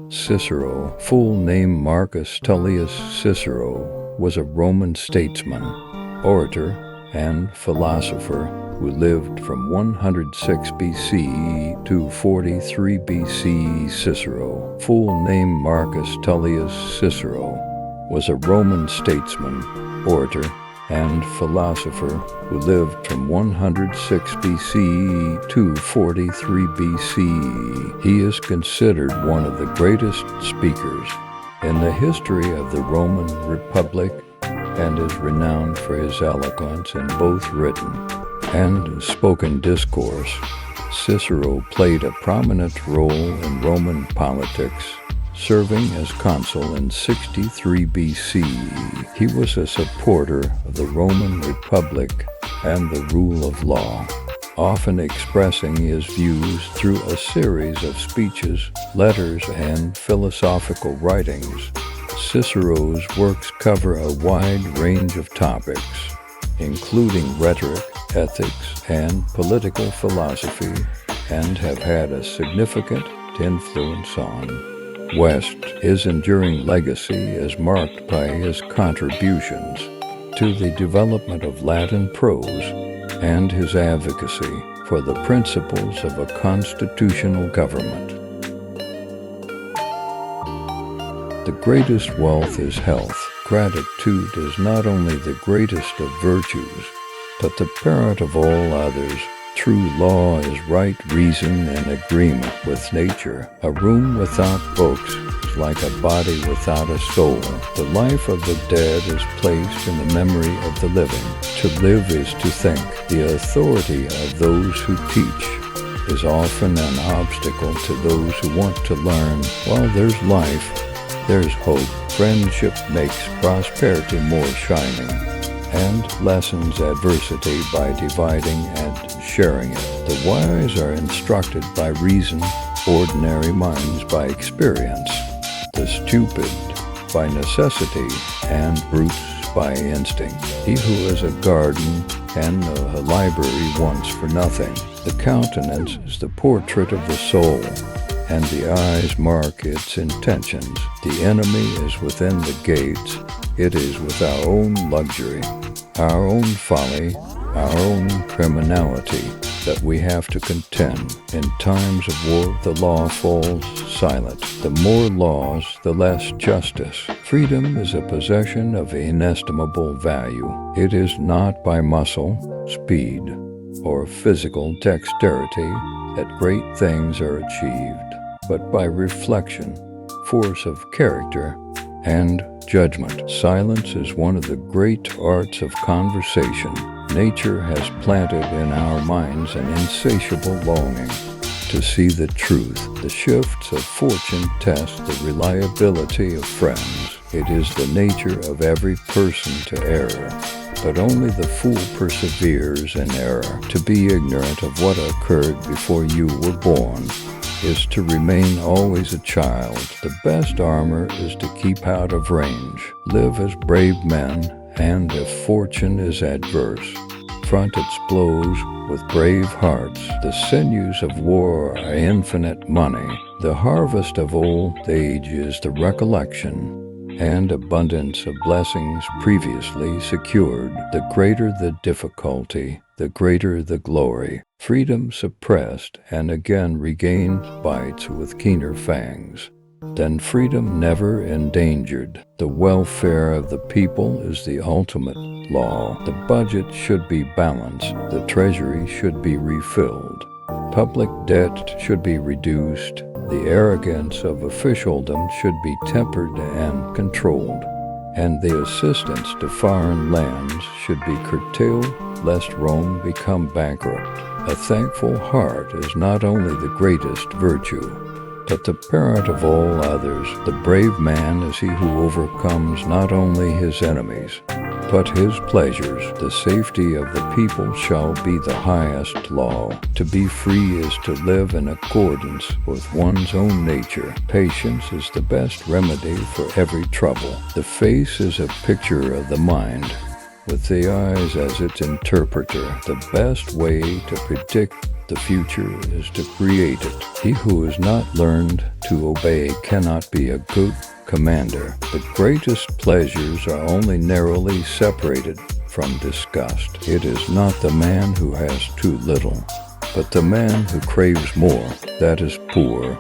Cicero, full name Marcus Tullius Cicero, was a Roman statesman, orator, and philosopher who lived from 106 BCE to 43 BCE. Cicero, full name Marcus Tullius Cicero, was a Roman statesman, orator, and philosopher who lived from 106 BCE to 43 BCE. He is considered one of the greatest speakers in the history of the Roman Republic and is renowned for his eloquence in both written and spoken discourse. Cicero played a prominent role in Roman politics, serving as consul in 63 BCE. He was a supporter of the Roman Republic and the rule of law, often expressing his views through a series of speeches, letters, and philosophical writings. Cicero's works cover a wide range of topics, including rhetoric, ethics, and political philosophy, and have had a significant influence on West. His enduring legacy is marked by his contributions to the development of Latin prose and his advocacy for the principles of a constitutional government. The greatest wealth is health. Gratitude is not only the greatest of virtues, but the parent of all others. True law is right reason and agreement with nature. A room without books is like a body without a soul. The life of the dead is placed in the memory of the living. To live is to think. The authority of those who teach is often an obstacle to those who want to learn. While there's life, there's hope. Friendship makes prosperity more shining and lessens adversity by dividing and sharing it. The wise are instructed by reason, ordinary minds by experience, the stupid by necessity, and brutes by instinct. He who has a garden and a library wants for nothing. The countenance is the portrait of the soul, and the eyes mark its intentions. The enemy is within the gates. It is with our own luxury, our own folly, our own criminality that we have to contend. In times of war, the law falls silent. The more laws, the less justice. Freedom is a possession of inestimable value. It is not by muscle, speed, or physical dexterity that great things are achieved, but by reflection, force of character, and judgment. Silence is one of the great arts of conversation. Nature has planted in our minds an insatiable longing to see the truth. The shifts of fortune test the reliability of friends. It is the nature of every person to err, but only the fool perseveres in error. To be ignorant of what occurred before you were born is to remain always a child. The best armor is to keep out of range. Live as brave men, and if fortune is adverse, front its blows with brave hearts. The sinews of war are infinite money. The harvest of old age is the recollection and abundance of blessings previously secured. The greater the difficulty, the greater the glory. Freedom suppressed and again regained bites with keener fangs than freedom never endangered. The welfare of the people is the ultimate law. The budget should be balanced. The treasury should be refilled. Public debt should be reduced. The arrogance of officialdom should be tempered and controlled, and the assistance to foreign lands should be curtailed lest Rome become bankrupt. A thankful heart is not only the greatest virtue, but the parent of all others. The brave man is he who overcomes not only his enemies, but his pleasures. The safety of the people shall be the highest law. To be free is to live in accordance with one's own nature. Patience is the best remedy for every trouble. The face is a picture of the mind, with the eyes as its interpreter. The best way to predict the future is to create it. He who has not learned to obey cannot be a good commander. The greatest pleasures are only narrowly separated from disgust. It is not the man who has too little, but the man who craves more that is poor.